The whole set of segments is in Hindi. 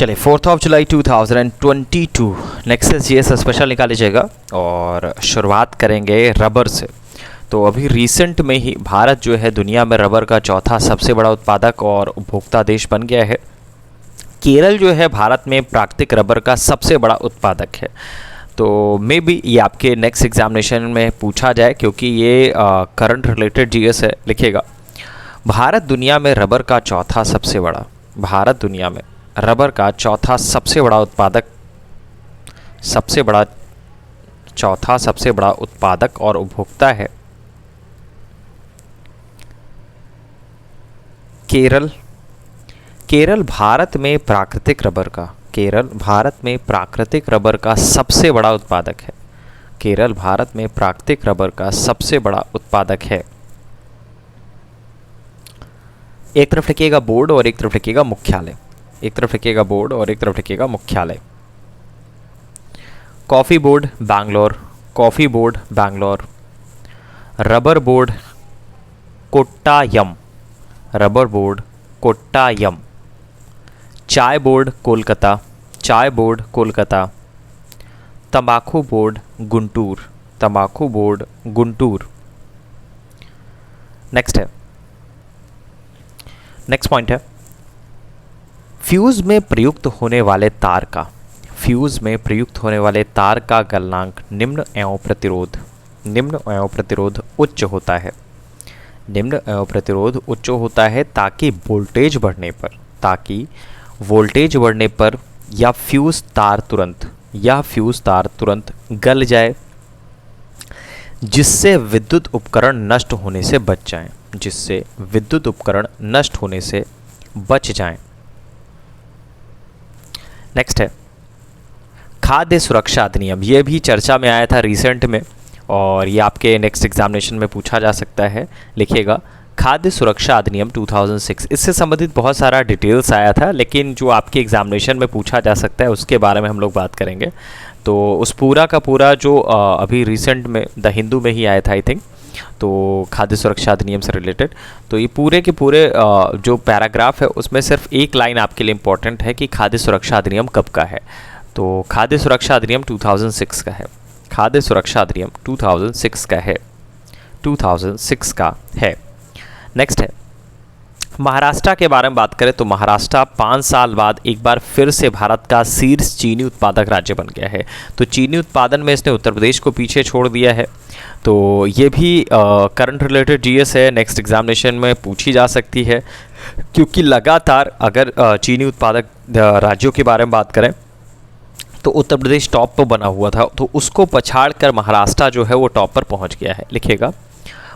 चलिए 4 जुलाई 2022 नेक्सस जीएस स्पेशल निकाल लीजिएगा और शुरुआत करेंगे रबर से। तो अभी रिसेंट में ही भारत जो है दुनिया में रबर का चौथा सबसे बड़ा उत्पादक और उपभोक्ता देश बन गया है। केरल जो है भारत में प्राकृतिक रबर का सबसे बड़ा उत्पादक है। तो मे बी ये आपके नेक्स्ट एग्जामिनेशन में पूछा जाए क्योंकि ये करंट रिलेटेड जीएस है। लिखिएगा भारत दुनिया में रबर का चौथा सबसे बड़ा, भारत दुनिया में रबर का चौथा सबसे बड़ा उत्पादक, चौथा सबसे बड़ा उत्पादक और उपभोक्ता है। केरल भारत में प्राकृतिक रबर का, केरल भारत में प्राकृतिक रबर का सबसे बड़ा उत्पादक है। केरल भारत में प्राकृतिक रबर का सबसे बड़ा उत्पादक है। एक तरफ लिखिएगा बोर्ड और एक तरफ लिखिएगा मुख्यालय, एक तरफ लिखिएगा बोर्ड और एक तरफ लिखिएगा मुख्यालय। Coffee board Bangalore, coffee board Bangalore. Rubber board Kottayam, rubber board Kottayam. चाय बोर्ड कोलकाता, चाय बोर्ड कोलकाता। तंबाकू बोर्ड गुंटूर, तंबाकू बोर्ड गुंटूर। नेक्स्ट है, नेक्स्ट पॉइंट है फ्यूज में प्रयुक्त होने वाले तार का, फ्यूज में प्रयुक्त होने वाले तार का गलनांक निम्न एवं प्रतिरोध, निम्न एवं प्रतिरोध उच्च होता है, निम्न एवं प्रतिरोध उच्च होता है ताकि वोल्टेज बढ़ने पर, ताकि वोल्टेज बढ़ने पर या फ्यूज तार तुरंत गल जाए जिससे विद्युत उपकरण नष्ट होने से बच जाएं, जिससे विद्युत उपकरण नष्ट होने से बच जाएं। नेक्स्ट है खाद्य सुरक्षा अधिनियम। ये भी चर्चा में आया था रिसेंट में और ये आपके नेक्स्ट एग्जामिनेशन में पूछा जा सकता है। लिखिएगा खाद्य सुरक्षा अधिनियम 2006। इससे संबंधित बहुत सारा डिटेल्स आया था लेकिन जो आपके एग्जामिनेशन में पूछा जा सकता है उसके बारे में हम लोग बात करेंगे। तो उस पूरा का पूरा जो अभी रिसेंट में द हिंदू में ही आया था आई थिंक, तो खाद्य सुरक्षा अधिनियम से रिलेटेड। तो ये पूरे के पूरे जो पैराग्राफ है उसमें सिर्फ एक लाइन आपके लिए इम्पॉर्टेंट है कि खाद्य सुरक्षा अधिनियम कब का है। तो खाद्य सुरक्षा अधिनियम 2006 का है, खाद्य सुरक्षा अधिनियम 2006 का है, 2006 का है। नेक्स्ट है महाराष्ट्र के बारे में बात करें तो महाराष्ट्र 5 साल बाद एक बार फिर से भारत का शीर्ष चीनी उत्पादक राज्य बन गया है। तो चीनी उत्पादन में इसने उत्तर प्रदेश को पीछे छोड़ दिया है। तो ये भी करंट रिलेटेड जीएस है, नेक्स्ट एग्जामिनेशन में पूछी जा सकती है क्योंकि लगातार अगर चीनी उत्पादक राज्यों के बारे में बात करें तो उत्तर प्रदेश टॉप पर बना हुआ था, तो उसको पछाड़ कर महाराष्ट्र जो है वो टॉप पर पहुँच गया है। लिखिएगा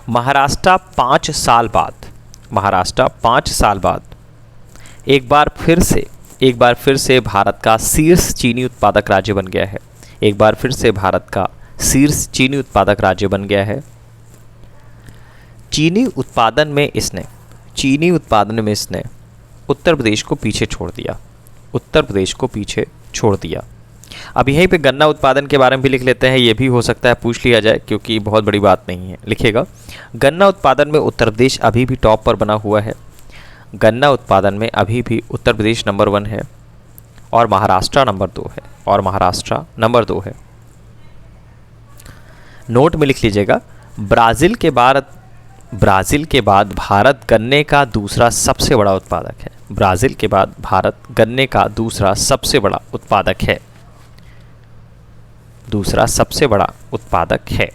महाराष्ट्र 5 साल बाद, महाराष्ट्र 5 साल बाद एक बार फिर से भारत का शीर्ष चीनी उत्पादक राज्य बन गया है। एक बार फिर से भारत का शीर्ष चीनी उत्पादक राज्य बन गया है। चीनी उत्पादन में इसने उत्तर प्रदेश को पीछे छोड़ दिया, उत्तर प्रदेश को पीछे छोड़ दिया। अब यहीं पे गन्ना उत्पादन के बारे में भी लिख लेते हैं, ये भी हो सकता है पूछ लिया जाए क्योंकि बहुत बड़ी बात नहीं है। लिखिएगा गन्ना उत्पादन में उत्तर प्रदेश अभी भी टॉप पर बना हुआ है, गन्ना उत्पादन में अभी भी उत्तर प्रदेश नंबर 1 है और महाराष्ट्र नंबर 2 है, और महाराष्ट्र नंबर 2 है। नोट में लिख लीजिएगा ब्राज़ील के बाद भारत गन्ने का दूसरा सबसे बड़ा उत्पादक है, ब्राज़ील के बाद भारत गन्ने का दूसरा सबसे बड़ा उत्पादक है, दूसरा सबसे बड़ा उत्पादक है।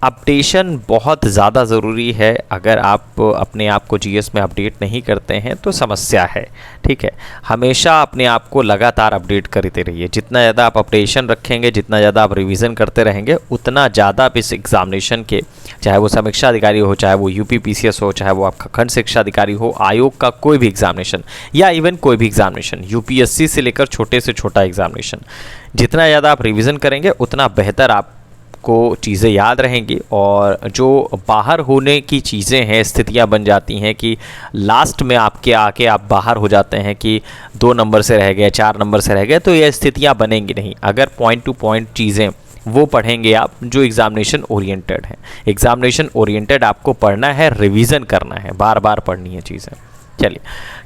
अपडेशन बहुत ज़्यादा ज़रूरी है, अगर आप अपने आप को जीएस में अपडेट नहीं करते हैं तो समस्या है। ठीक है, हमेशा अपने आप को लगातार अपडेट करते रहिए। जितना ज़्यादा आप अपडेशन रखेंगे, जितना ज़्यादा आप रिवीजन करते रहेंगे, उतना ज़्यादा आप इस एग्जामिनेशन के, चाहे वो समीक्षा अधिकारी हो, चाहे वो यूपी पीसीएस हो, चाहे वो आपका खंड शिक्षा अधिकारी हो, आयोग का कोई भी एग्जामिनेशन या इवन कोई भी एग्जामिनेशन, यूपीएससी से लेकर छोटे से छोटा एग्जामिनेशन, जितना ज़्यादा आप रिवीजन करेंगे उतना बेहतर आप को चीज़ें याद रहेंगी। और जो बाहर होने की चीज़ें हैं, स्थितियां बन जाती हैं कि लास्ट में आपके आके आप बाहर हो जाते हैं कि 2 नंबर से रह गए, 4 नंबर से रह गए, तो ये स्थितियां बनेंगी नहीं। अगर पॉइंट टू पॉइंट चीज़ें वो पढ़ेंगे आप जो एग्जामिनेशन ओरिएंटेड है। एग्जामिनेशन ओरिएंटेड आपको पढ़ना है, रिवीजन करना है, बार बार पढ़नी है चीज़ें। चलिए,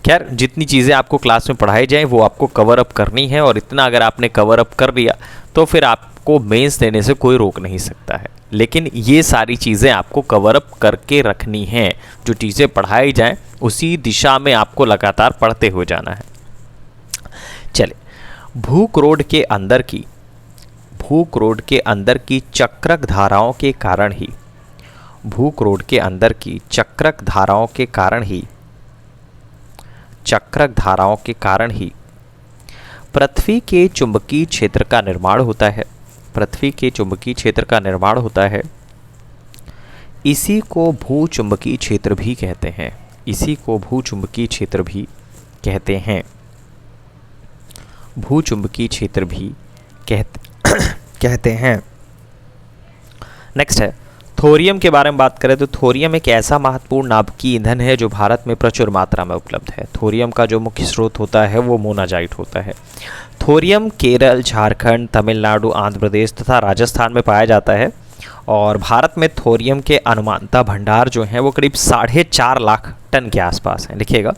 खैर जितनी चीज़ें आपको क्लास में पढ़ाई जाएँ वो आपको कवर अप करनी है, और इतना अगर आपने कवर अप कर लिया तो फिर आपको मेंस देने से कोई रोक नहीं सकता है। लेकिन ये सारी चीज़ें आपको कवर अप करके रखनी हैं, जो चीज़ें पढ़ाई जाएँ उसी दिशा में आपको लगातार पढ़ते हुए जाना है। चलिए, भूख रोड के अंदर की चक्रक धाराओं के कारण ही भूख रोड के अंदर की चक्रक धाराओं के कारण ही पृथ्वी के चुंबकीय क्षेत्र का निर्माण होता है। इसी को भूचुंबकीय क्षेत्र भी कहते हैं। नेक्स्ट है, थोरियम के बारे में बात करें तो थोरियम एक ऐसा महत्वपूर्ण नाभिकीय ईंधन है जो भारत में प्रचुर मात्रा में उपलब्ध है। थोरियम का जो मुख्य स्रोत होता है वो मोनाजाइट होता है। थोरियम केरल, झारखंड, तमिलनाडु, आंध्र प्रदेश तथा राजस्थान में पाया जाता है, और भारत में थोरियम के अनुमानतः भंडार जो हैं वो करीब 4.5 लाख टन के आसपास हैं। लिखिएगा,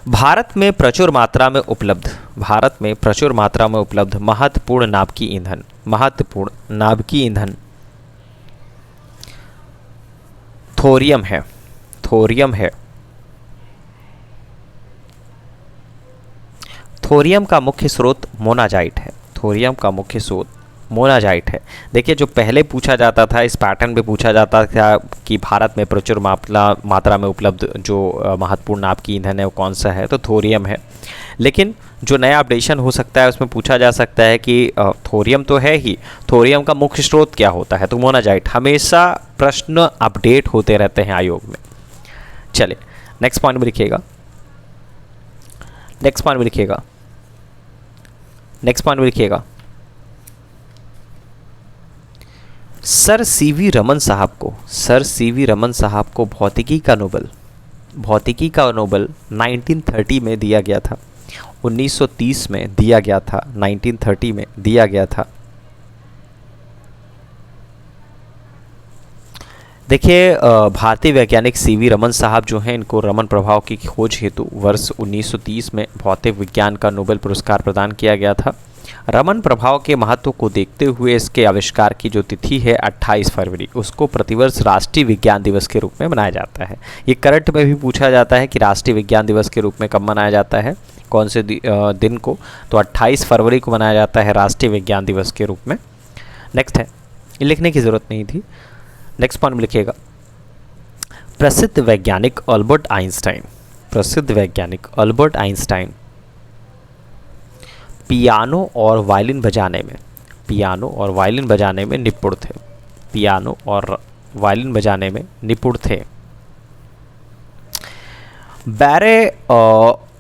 भारत में प्रचुर मात्रा में उपलब्ध महत्वपूर्ण नाभिकीय ईंधन थोरियम है। थोरियम का मुख्य स्रोत मोनाजाइट है। देखिए, जो पहले पूछा जाता था, इस पैटर्न पे पूछा जाता था कि भारत में प्रचुर मात्रा में उपलब्ध जो महत्वपूर्ण नाभिकीय ईंधन है वो कौन सा है, तो थोरियम है। लेकिन जो नया अपडेशन हो सकता है उसमें पूछा जा सकता है कि थोरियम तो है ही, थोरियम का मुख्य स्रोत क्या होता है, तो मोनाजाइट। हमेशा प्रश्न अपडेट होते रहते हैं आयोग में। चलिए, नेक्स्ट पॉइंट में लिखिएगा। सर सीवी रमन साहब को भौतिकी का नोबेल 1930 में दिया गया था। 1930 में दिया गया था, 1930 में दिया गया था। देखिए, भारतीय वैज्ञानिक सीवी रमन साहब जो हैं, इनको रमन प्रभाव की खोज हेतु वर्ष 1930 में भौतिक विज्ञान का नोबेल पुरस्कार प्रदान किया गया था। रमन प्रभाव के महत्व को देखते हुए इसके आविष्कार की जो तिथि है 28 फरवरी, उसको प्रतिवर्ष राष्ट्रीय विज्ञान दिवस के रूप में मनाया जाता है। ये करंट में भी पूछा जाता है कि राष्ट्रीय विज्ञान दिवस के रूप में कब मनाया जाता है, कौन से दिन को, तो 28 फरवरी को मनाया जाता है राष्ट्रीय विज्ञान दिवस के रूप में। नेक्स्ट है, ये लिखने की ज़रूरत नहीं थी। नेक्स्ट पॉइंट में लिखिएगा, प्रसिद्ध वैज्ञानिक अल्बर्ट आइंस्टाइन पियानो और वायलिन बजाने में निपुण थे।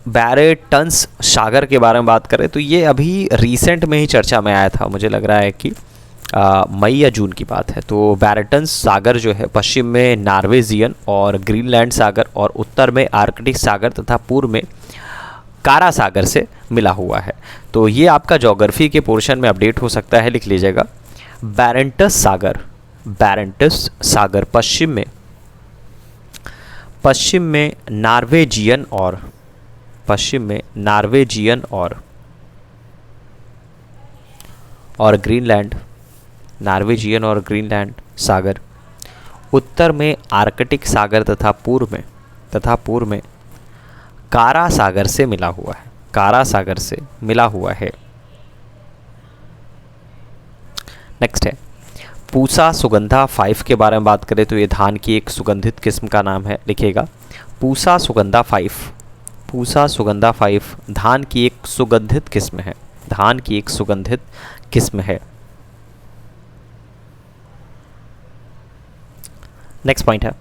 बैरेटन्स सागर के बारे में बात करें तो ये अभी रिसेंट में ही चर्चा में आया था, मुझे लग रहा है कि मई या जून की बात है। तो बैरेटन्स सागर जो है पश्चिम में नॉर्वेजियन और ग्रीनलैंड सागर और उत्तर में आर्कटिक सागर तथा पूर्व में कारा सागर से मिला हुआ है। तो ये आपका ज्योग्राफी के पोर्शन में अपडेट हो सकता है, लिख लीजिएगा। बैरेंटस सागर पश्चिम में नॉर्वेजियन और ग्रीनलैंड सागर, उत्तर में आर्कटिक सागर तथा पूर्व में कारा सागर से मिला हुआ है। नेक्स्ट है, पूसा सुगंधा 5 के बारे में बात करें तो ये धान की एक सुगंधित किस्म का नाम है। लिखिएगा, पूसा सुगंधा 5 धान की एक सुगंधित किस्म है। नेक्स्ट पॉइंट है,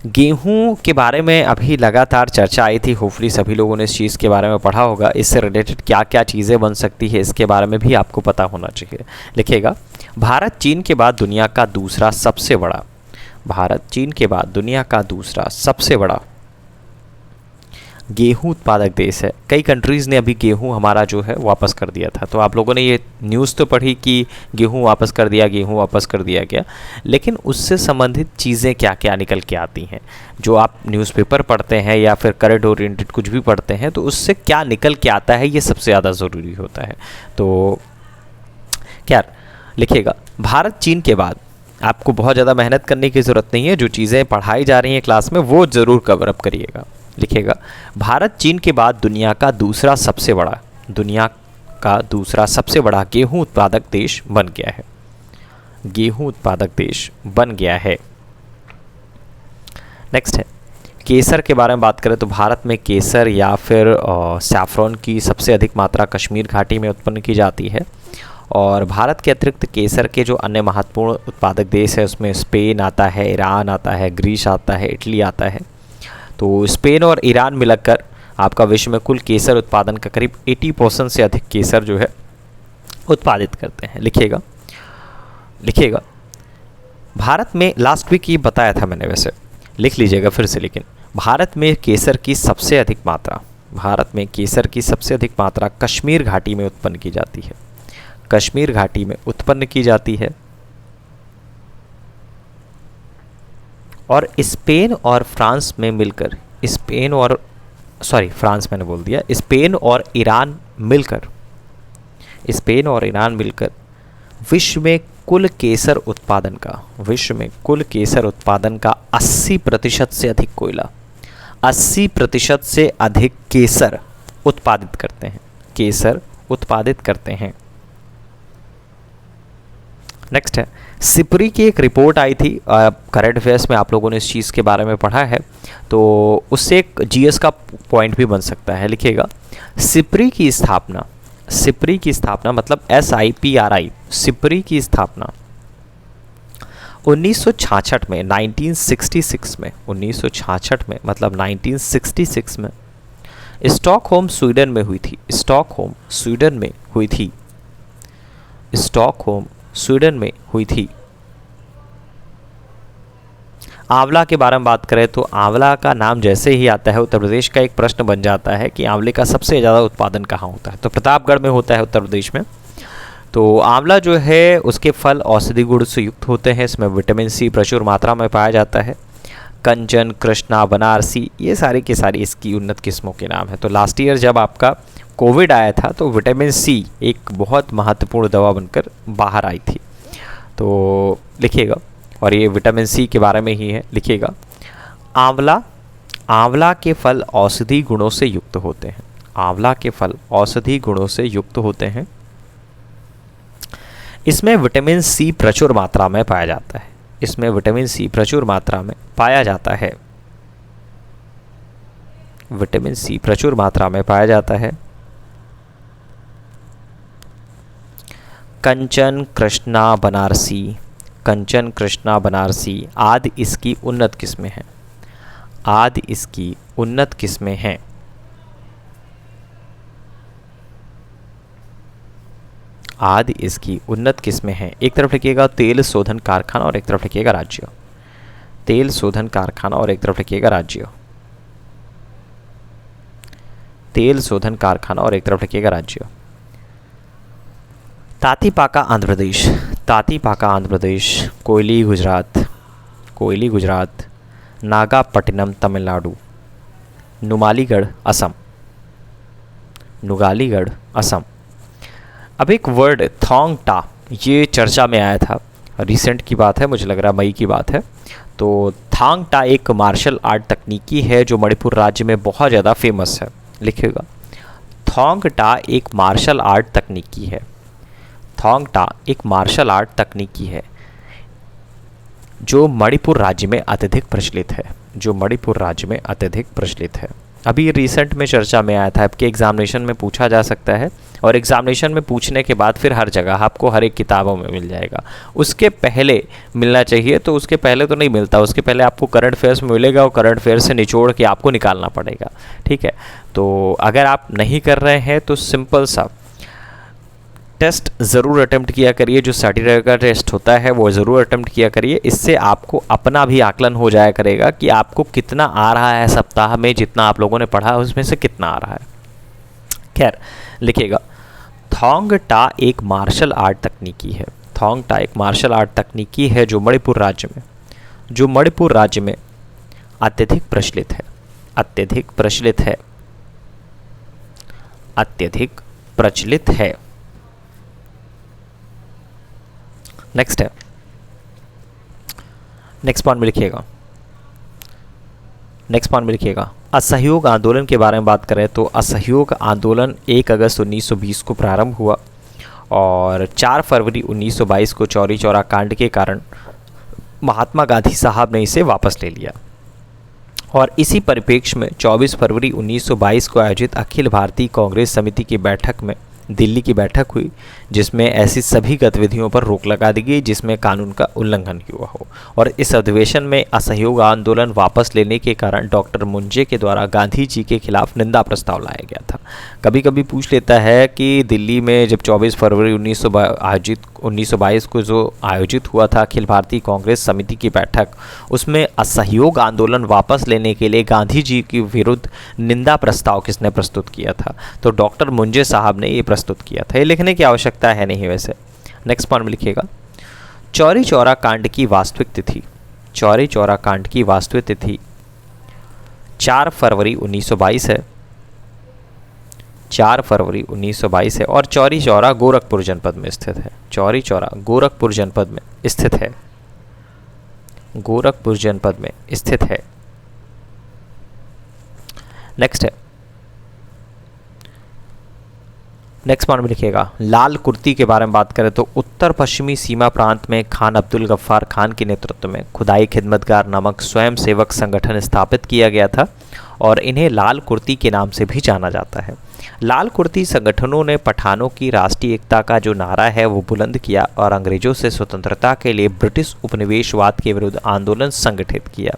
गेहूं के बारे में अभी लगातार चर्चा आई थी, होपफुली सभी लोगों ने इस चीज़ के बारे में पढ़ा होगा। इससे रिलेटेड क्या क्या चीज़ें बन सकती है इसके बारे में भी आपको पता होना चाहिए। लिखिएगा, भारत चीन के बाद दुनिया का दूसरा सबसे बड़ा गेहूं उत्पादक देश है। कई कंट्रीज़ ने अभी गेहूं हमारा जो है वापस कर दिया था, तो आप लोगों ने ये न्यूज़ तो पढ़ी कि गेहूं वापस कर दिया, गेहूं वापस कर दिया गया, लेकिन उससे संबंधित चीज़ें क्या क्या निकल के आती हैं। जो आप न्यूज़पेपर पढ़ते हैं या फिर करंट ओरिएंटेड कुछ भी पढ़ते हैं, तो उससे क्या निकल के आता है ये सबसे ज़्यादा ज़रूरी होता है। तो क्या लिखिएगा, भारत चीन के बाद आपको बहुत ज़्यादा मेहनत करने की ज़रूरत नहीं है, जो चीज़ें पढ़ाई जा रही हैं क्लास में वो ज़रूर कवर अप करिएगा। लिखिएगा, भारत चीन के बाद दुनिया का दूसरा सबसे बड़ा गेहूं उत्पादक देश बन गया है। गेहूं उत्पादक देश बन गया है। नेक्स्ट है, केसर के बारे में बात करें तो भारत में केसर या फिर सैफरॉन की सबसे अधिक मात्रा कश्मीर घाटी में उत्पन्न की जाती है। और भारत के अतिरिक्त केसर के जो अन्य महत्वपूर्ण उत्पादक देश है उसमें स्पेन आता है, ईरान आता है, ग्रीस आता है, इटली आता है। तो स्पेन और ईरान मिलकर आपका विश्व में कुल केसर उत्पादन का करीब 80% से अधिक केसर जो है उत्पादित करते हैं। लिखिएगा, भारत में लास्ट वीक ये बताया था मैंने, वैसे लिख लीजिएगा फिर से, लेकिन भारत में केसर की सबसे अधिक मात्रा कश्मीर घाटी में उत्पन्न की जाती है। कश्मीर घाटी में उत्पन्न की जाती है। और स्पेन और ईरान मिलकर विश्व में कुल केसर उत्पादन का 80% से अधिक 80% से अधिक केसर उत्पादित करते हैं। नेक्स्ट है, सिपरी की एक रिपोर्ट आई थी करंट अफेयर्स में, आप लोगों ने इस चीज़ के बारे में पढ़ा है, तो उससे एक जीएस का पॉइंट भी बन सकता है। लिखिएगा, सिपरी की स्थापना मतलब SIPRI, सिपरी की स्थापना 1966 में 1966 में मतलब 1966 में स्टॉकहोम स्वीडन में हुई थी। आंवला के बारे में बात करें तो आंवला का नाम जैसे ही आता है उत्तर प्रदेश का एक प्रश्न बन जाता है कि आंवले का सबसे ज़्यादा उत्पादन कहाँ होता है, तो प्रतापगढ़ में होता है उत्तर प्रदेश में। तो आंवला जो है उसके फल औषधि गुण से युक्त होते हैं, इसमें विटामिन सी प्रचुर मात्रा में पाया जाता है। कंचन, कृष्णा, बनारसी, ये सारी की सारी इसकी उन्नत किस्मों के नाम है। तो लास्ट ईयर जब आपका कोविड आया था तो विटामिन सी एक बहुत महत्वपूर्ण दवा बनकर बाहर आई थी। तो लिखिएगा, और ये विटामिन सी के बारे में ही है। लिखिएगा, आंवला के फल औषधि गुणों से युक्त होते हैं। इसमें विटामिन सी प्रचुर मात्रा में पाया जाता है। कंचन, कृष्णा, बनारसी आदि इसकी उन्नत किस्में हैं। एक तरफ लिखिएगा तेल शोधन कारखाना और एक तरफ लिखिएगा राज्य। तातीपाका आंध्र प्रदेश, कोयली गुजरात, नागापट्टिनम तमिलनाडु, नुमालीगढ़ असम। अब एक वर्ड थोंग टा, ये चर्चा में आया था, रिसेंट की बात है, मुझे लग रहा मई की बात है। तो थांग टा एक मार्शल आर्ट तकनीकी है जो मणिपुर राज्य में बहुत ज़्यादा फेमस है। लिखिएगा, थोंग टा एक मार्शल आर्ट तकनीकी है जो मणिपुर राज्य में अत्यधिक प्रचलित है। अभी रिसेंट में चर्चा में आया था, आपके एग्जामिनेशन में पूछा जा सकता है, और एग्जामिनेशन में पूछने के बाद फिर हर जगह आपको हर एक किताबों में मिल जाएगा। उसके पहले मिलना चाहिए, तो उसके पहले तो नहीं मिलता, उसके पहले आपको करंट अफेयर्स में मिलेगा और करंट अफेयर्स से निचोड़ के आपको निकालना पड़ेगा। ठीक है, तो अगर आप नहीं कर रहे हैं तो सिंपल सा टेस्ट ज़रूर अटेम्प्ट किया करिए, जो सैटरडे का टेस्ट होता है वो ज़रूर अटेम्प्ट किया करिए। इससे आपको अपना भी आकलन हो जाया करेगा कि आपको कितना आ रहा है सप्ताह में, जितना आप लोगों ने पढ़ा है उसमें से कितना आ रहा है। खैर, लिखिएगा, थोंग टा एक मार्शल आर्ट तकनीकी है। थोंग टा एक मार्शल आर्ट तकनीकी है जो मणिपुर राज्य में अत्यधिक प्रचलित है। अत्यधिक प्रचलित है। नेक्स्ट है, नेक्स्ट पॉइंट में लिखिएगा असहयोग आंदोलन के बारे में बात करें तो असहयोग आंदोलन 1 अगस्त 1920 को प्रारंभ हुआ और 4 फरवरी 1922 को चौरी चौरा कांड के कारण महात्मा गांधी साहब ने इसे वापस ले लिया। और इसी परिप्रेक्ष्य में 24 फरवरी 1922 को आयोजित अखिल भारतीय कांग्रेस समिति की बैठक में दिल्ली की बैठक हुई, जिसमें ऐसी सभी गतिविधियों पर रोक लगा दी गई जिसमें कानून का उल्लंघन हुआ हो। और इस अधिवेशन में असहयोग आंदोलन वापस लेने के कारण डॉक्टर मुंजे के द्वारा गांधी जी के खिलाफ निंदा प्रस्ताव लाया गया था। कभी कभी पूछ लेता है कि दिल्ली में जब 24 फरवरी 1922 को जो आयोजित हुआ था अखिल भारतीय कांग्रेस समिति की बैठक, उसमें असहयोग आंदोलन वापस लेने के लिए गांधी जी के विरुद्ध निंदा प्रस्ताव किसने प्रस्तुत किया था? तो डॉक्टर मुंजे साहब ने ये प्रस्तुत किया था। ये लिखने की आवश्यकता है नहीं वैसे। नेक्स्ट पॉइंट में लिखिएगा, चौरी चौरा कांड की वास्तविक तिथि। चौरी चौरा कांड की वास्तविक तिथि 4 फरवरी 1922 है। 4 फरवरी 1922 है और चौरी चौरा गोरखपुर जनपद में स्थित है। चौरी चौरा गोरखपुर जनपद में स्थित है। गोरखपुर जनपद में स्थित है। नेक्स्ट है, नेक्स्ट पॉइंट में लिखिएगा लाल कुर्ती के बारे में बात करें तो उत्तर पश्चिमी सीमा प्रांत में खान अब्दुल गफ्फार खान के नेतृत्व में खुदाई खिदमतगार नामक स्वयं सेवक संगठन स्थापित किया गया था और इन्हें लाल कुर्ती के नाम से भी जाना जाता है। लाल कुर्ती संगठनों ने पठानों की राष्ट्रीय एकता का जो नारा है वो बुलंद किया और अंग्रेजों से स्वतंत्रता के लिए ब्रिटिश उपनिवेशवाद के विरुद्ध आंदोलन संगठित किया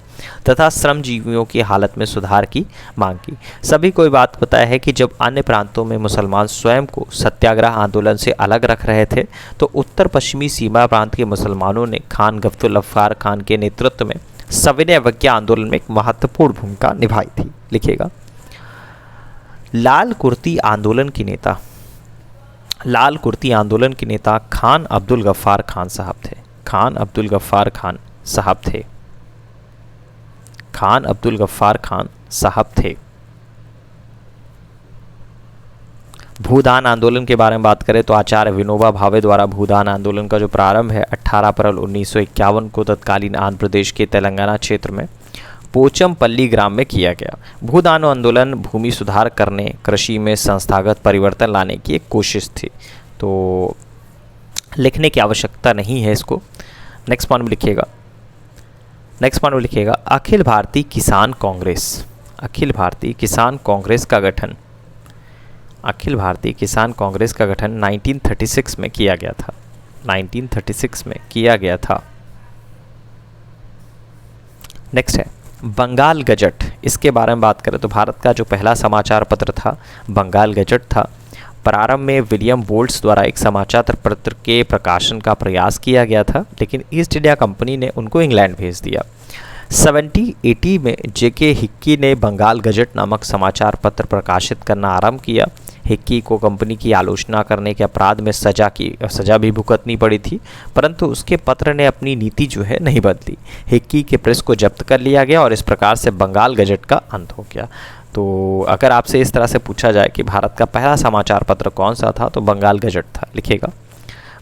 तथा श्रमजीवियों की हालत में सुधार की मांग की। सभी को बात पता है कि जब अन्य प्रांतों में मुसलमान स्वयं को सत्याग्रह आंदोलन से अलग रख रहे थे तो उत्तर पश्चिमी सीमा प्रांत के मुसलमानों ने खान अब्दुल गफ्फार खान के नेतृत्व में सविनय अवज्ञा आंदोलन में एक महत्वपूर्ण भूमिका निभाई थी। लिखिएगा, लाल कुर्ती आंदोलन के नेता, लाल कुर्ती आंदोलन के नेता खान अब्दुल गफ्फार खान साहब थे। खान अब्दुल गफ्फार खान साहब थे। खान अब्दुल गफ्फार खान साहब थे। भूदान आंदोलन के बारे में बात करें तो आचार्य विनोबा भावे द्वारा भूदान आंदोलन का जो प्रारंभ है 18 अप्रैल 1951 को तत्कालीन आंध्र प्रदेश के तेलंगाना क्षेत्र में पोचमपल्ली ग्राम में किया गया। भूदान आंदोलन भूमि सुधार करने, कृषि में संस्थागत परिवर्तन लाने की एक कोशिश थी। तो लिखने की आवश्यकता नहीं है इसको। नेक्स्ट पॉइंट में लिखिएगा, नेक्स्ट पॉइंट में लिखिएगा अखिल भारतीय किसान कांग्रेस। अखिल भारतीय किसान कांग्रेस का गठन, अखिल भारतीय किसान कांग्रेस का गठन 1936 में किया गया था। 1936 में किया गया था। नेक्स्ट है बंगाल गजट। इसके बारे में बात करें तो भारत का जो पहला समाचार पत्र था बंगाल गजट था। प्रारंभ में विलियम बोल्ट्स द्वारा एक समाचार पत्र के प्रकाशन का प्रयास किया गया था, लेकिन ईस्ट इंडिया कंपनी ने उनको इंग्लैंड भेज दिया। 1780 में जेके हिक्की ने बंगाल गजट नामक समाचार पत्र प्रकाशित करना आरंभ किया। हिक्की को कंपनी की आलोचना करने के अपराध में सजा भी भुगतनी पड़ी थी, परंतु उसके पत्र ने अपनी नीति जो है नहीं बदली। हिक्की के प्रेस को जब्त कर लिया गया और इस प्रकार से बंगाल गजट का अंत हो गया। तो अगर आपसे इस तरह से पूछा जाए कि भारत का पहला समाचार पत्र कौन सा था तो बंगाल गजट था। लिखिएगा,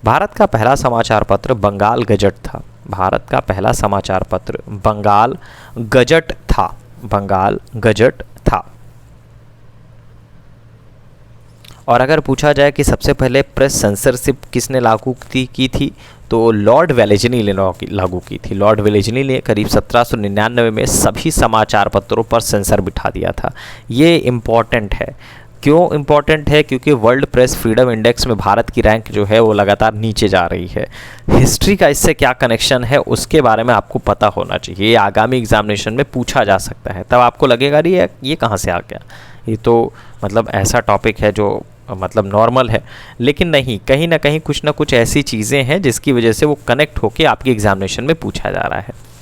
भारत का पहला समाचार पत्र बंगाल गजट था। भारत का पहला समाचार पत्र बंगाल गजट था। बंगाल गजट था। और अगर पूछा जाए कि सबसे पहले प्रेस सेंसरशिप किसने लागू की थी तो लॉर्ड वेलेजनी ने लागू की थी। लॉर्ड वेलेजनी ने करीब 1799 में सभी समाचार पत्रों पर सेंसर बिठा दिया था। ये इम्पॉर्टेंट है। क्यों इम्पॉर्टेंट है? क्योंकि वर्ल्ड प्रेस फ्रीडम इंडेक्स में भारत की रैंक जो है वो लगातार नीचे जा रही है। हिस्ट्री का इससे क्या कनेक्शन है उसके बारे में आपको पता होना चाहिए। ये आगामी एग्जामिनेशन में पूछा जा सकता है, तब आपको लगेगा ये कहाँ से आ गया। ये तो मतलब ऐसा टॉपिक है जो मतलब नॉर्मल है, लेकिन नहीं, कहीं ना कहीं कुछ ना कुछ ऐसी चीज़ें हैं जिसकी वजह से वो कनेक्ट होके आपके एग्जामिनेशन में पूछा जा रहा है।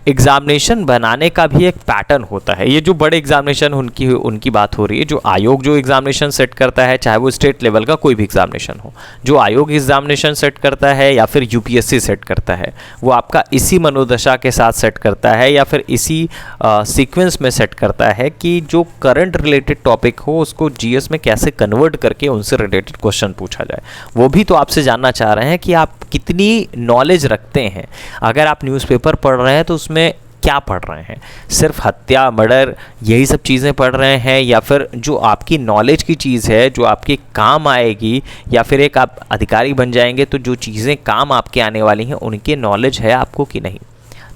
एग्जामिनेशन बनाने का भी एक पैटर्न होता है। ये जो बड़े एग्जामिनेशन उनकी बात हो रही है, जो आयोग जो एग्जामिनेशन सेट करता है, चाहे वो स्टेट लेवल का कोई भी एग्जामिनेशन हो, जो आयोग एग्जामिनेशन सेट करता है या फिर यूपीएससी सेट करता है, वो आपका इसी मनोदशा के साथ सेट करता है या फिर इसी सीक्वेंस में सेट करता है कि जो करंट रिलेटेड टॉपिक हो उसको जीएस में कैसे कन्वर्ट करके उनसे रिलेटेड क्वेश्चन पूछा जाए। वो भी तो आपसे जानना चाह रहे हैं कि आप कितनी नॉलेज रखते हैं। अगर आप न्यूज़पेपर पढ़ रहे हैं तो उसमें क्या पढ़ रहे हैं, सिर्फ हत्या, मर्डर, यही सब चीज़ें पढ़ रहे हैं, या फिर जो आपकी नॉलेज की चीज़ है जो आपके काम आएगी, या फिर एक आप अधिकारी बन जाएंगे तो जो चीज़ें काम आपके आने वाली हैं उनकी नॉलेज है आपको कि नहीं।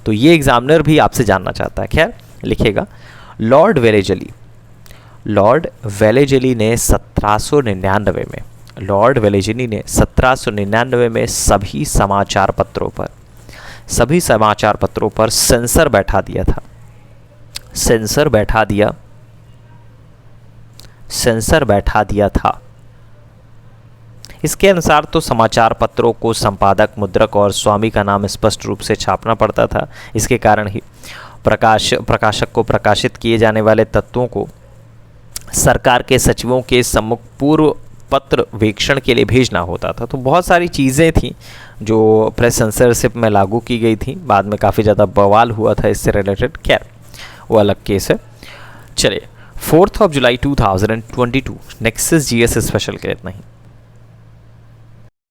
तो ये एग्जामिनर भी आपसे जानना चाहता है। खैर लिखिएगा, लॉर्ड वेलेजली ने 1799 में, लॉर्ड वेलेजली ने 1799 में सभी समाचार पत्रों पर सेंसर बैठा दिया था। सेंसर बैठा दिया था। इसके अनुसार तो समाचार पत्रों को संपादक, मुद्रक और स्वामी का नाम स्पष्ट रूप से छापना पड़ता था। इसके कारण ही प्रकाशक को प्रकाशित किए जाने वाले तत्वों को सरकार के सचिवों के सम्मुख पूर्व पत्र वेक्षण के लिए भेजना होता था। तो बहुत सारी चीज़ें थी जो प्रेस सेंसरशिप में लागू की गई थी। बाद में काफ़ी ज़्यादा बवाल हुआ था इससे रिलेटेड, खैर वो अलग केस है। चलिए, 4 जुलाई 2022 नेक्सस जीएस स्पेशल के इतना ही।